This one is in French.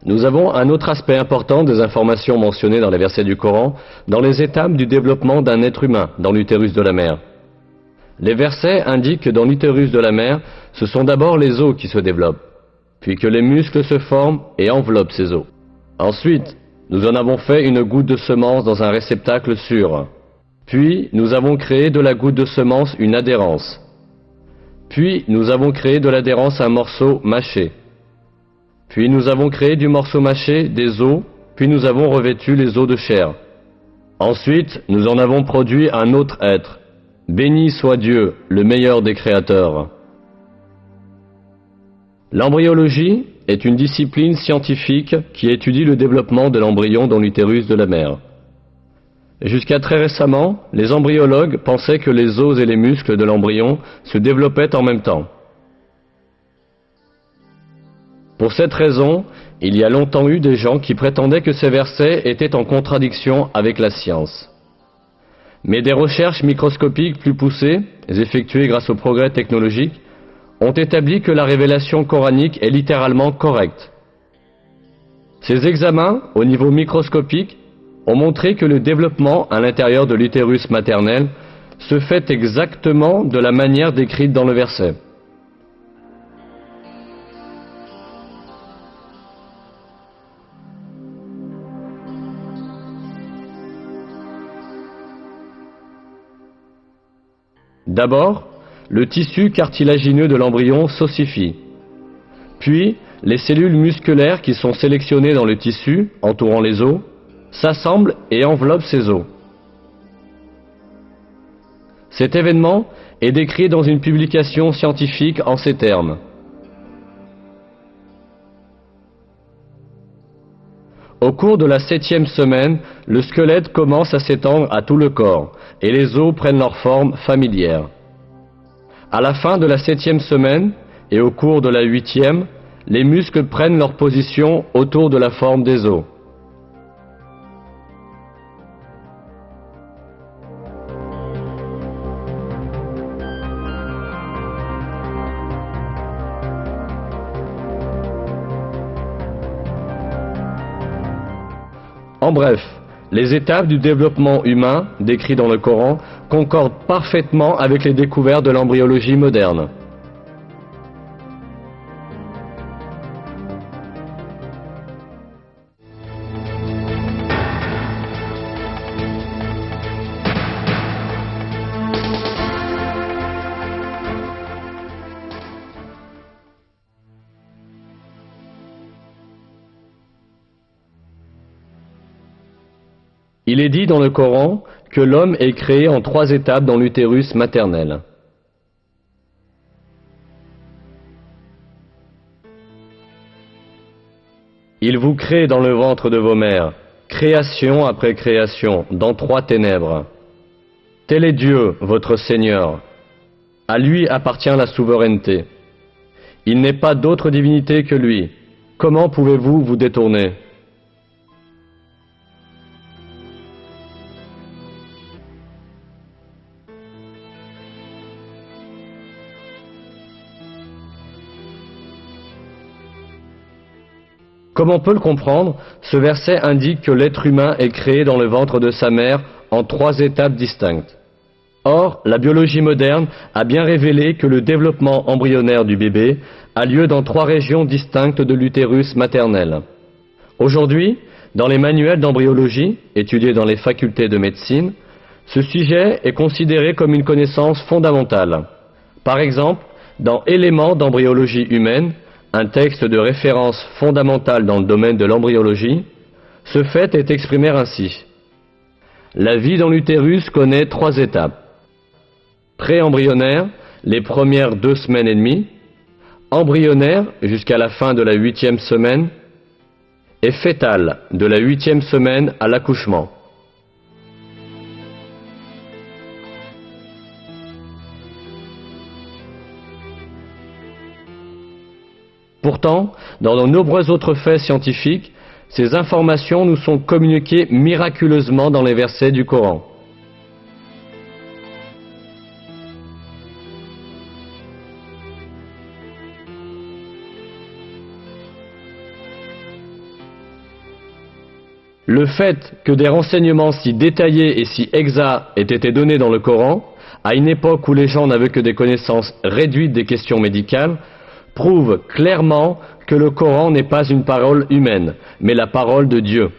Nous avons un autre aspect important des informations mentionnées dans les versets du Coran, dans les étapes du développement d'un être humain dans l'utérus de la mère. Les versets indiquent que dans l'utérus de la mère, ce sont d'abord les os qui se développent, puis que les muscles se forment et enveloppent ces os. Ensuite, nous en avons fait une goutte de semence dans un réceptacle sûr. Puis, nous avons créé de la goutte de semence une adhérence. Puis, nous avons créé de l'adhérence un morceau mâché. Puis, nous avons créé du morceau mâché des os, puis nous avons revêtu les os de chair. Ensuite, nous en avons produit un autre être. Béni soit Dieu, le meilleur des créateurs. L'embryologie est une discipline scientifique qui étudie le développement de l'embryon dans l'utérus de la mère. Jusqu'à très récemment, les embryologues pensaient que les os et les muscles de l'embryon se développaient en même temps. Pour cette raison, il y a longtemps eu des gens qui prétendaient que ces versets étaient en contradiction avec la science. Mais des recherches microscopiques plus poussées, effectuées grâce au progrès technologique, ont établi que la révélation coranique est littéralement correcte. Ces examens, au niveau microscopique, ont montré que le développement à l'intérieur de l'utérus maternel se fait exactement de la manière décrite dans le verset. D'abord, le tissu cartilagineux de l'embryon s'ossifie. Puis, les cellules musculaires qui sont sélectionnées dans le tissu, entourant les os, s'assemblent et enveloppent ces os. Cet événement est décrit dans une publication scientifique en ces termes. Au cours de la 7e semaine, le squelette commence à s'étendre à tout le corps et les os prennent leur forme familière. À la fin de la 7e semaine et au cours de la 8e, les muscles prennent leur position autour de la forme des os. En bref, les étapes du développement humain, décrites dans le Coran, concordent parfaitement avec les découvertes de l'embryologie moderne. Il est dit dans le Coran que l'homme est créé en 3 étapes dans l'utérus maternel. Il vous crée dans le ventre de vos mères, création après création, dans 3 ténèbres. Tel est Dieu, votre Seigneur. À lui appartient la souveraineté. Il n'est pas d'autre divinité que lui. Comment pouvez-vous vous détourner ? Comme on peut le comprendre, ce verset indique que l'être humain est créé dans le ventre de sa mère en 3 étapes distinctes. Or, la biologie moderne a bien révélé que le développement embryonnaire du bébé a lieu dans 3 régions distinctes de l'utérus maternel. Aujourd'hui, dans les manuels d'embryologie, étudiés dans les facultés de médecine, ce sujet est considéré comme une connaissance fondamentale. Par exemple, dans Éléments d'embryologie humaine, un texte de référence fondamental dans le domaine de l'embryologie, ce fait est exprimé ainsi. La vie dans l'utérus connaît 3 étapes. Pré-embryonnaire, les premières 2 semaines et demie, embryonnaire jusqu'à la fin de la 8e semaine, et fœtale de la 8e semaine à l'accouchement. Pourtant, dans de nombreux autres faits scientifiques, ces informations nous sont communiquées miraculeusement dans les versets du Coran. Le fait que des renseignements si détaillés et si exacts aient été donnés dans le Coran, à une époque où les gens n'avaient que des connaissances réduites des questions médicales, prouve clairement que le Coran n'est pas une parole humaine, mais la parole de Dieu.